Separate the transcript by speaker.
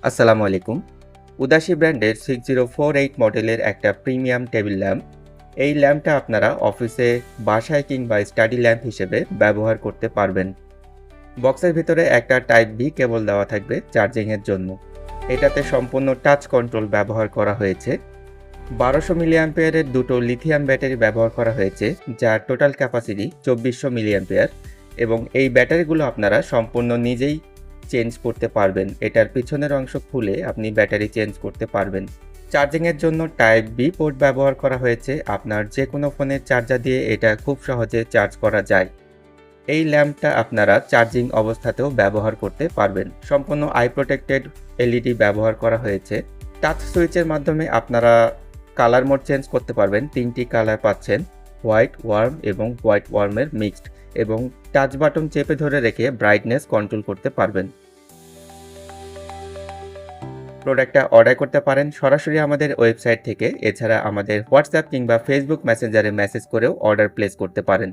Speaker 1: আসসালামু আলাইকুম। উদাসী ব্র্যান্ডের 6048 মডেলের একটা প্রিমিয়াম টেবিল ল্যাম্প। এই ল্যাম্পটা আপনারা অফিসে, বাসায় কিংবা স্টাডি ল্যাম্প হিসেবে ব্যবহার করতে পারবেন। বক্সের ভিতরে একটা টাইপ বি কেবল দেওয়া থাকবে চার্জিংয়ের জন্য। এটাতে সম্পূর্ণ টাচ কন্ট্রোল ব্যবহার করা হয়েছে। 1200 মিলিঅ্যাম্পিয়ারের দুটো লিথিয়াম ব্যাটারি ব্যবহার করা হয়েছে, যার টোটাল ক্যাপাসিটি 2400 মিলিঅ্যাম্পিয়ার এবং এই ব্যাটারিগুলো আপনারা সম্পূর্ণ নিজেই চেঞ্জ করতে পারবেন। এটার পিছনের অংশ খুলে আপনি ব্যাটারি চেঞ্জ করতে পারবেন। চার্জিংয়ের জন্য টাইপ বি পোর্ট ব্যবহার করা হয়েছে। আপনার যে কোনো ফোনের চার্জার দিয়ে এটা খুব সহজে চার্জ করা যায়। এই ল্যাম্পটা আপনারা চার্জিং অবস্থাতেও ব্যবহার করতে পারবেন। সম্পূর্ণ আই প্রোটেক্টেড এলইডি ব্যবহার করা হয়েছে। টাচ সুইচের মাধ্যমে আপনারা কালার মোড চেঞ্জ করতে পারবেন। 3টি কালার পাচ্ছেন, হোয়াইট, ওয়ার্ম এবং হোয়াইট ওয়ার্মের মিক্সড, এবং টাচ বাটন চেপে ধরে রেখে ব্রাইটনেস কন্ট্রোল করতে পারবেন। প্রোডাক্টটা অর্ডার করতে পারেন সরাসরি আমাদের ওয়েবসাইট থেকে। এছাড়া আমাদের হোয়াটসঅ্যাপ কিংবা ফেসবুক মেসেঞ্জারে মেসেজ করেও অর্ডার প্লেস করতে পারেন।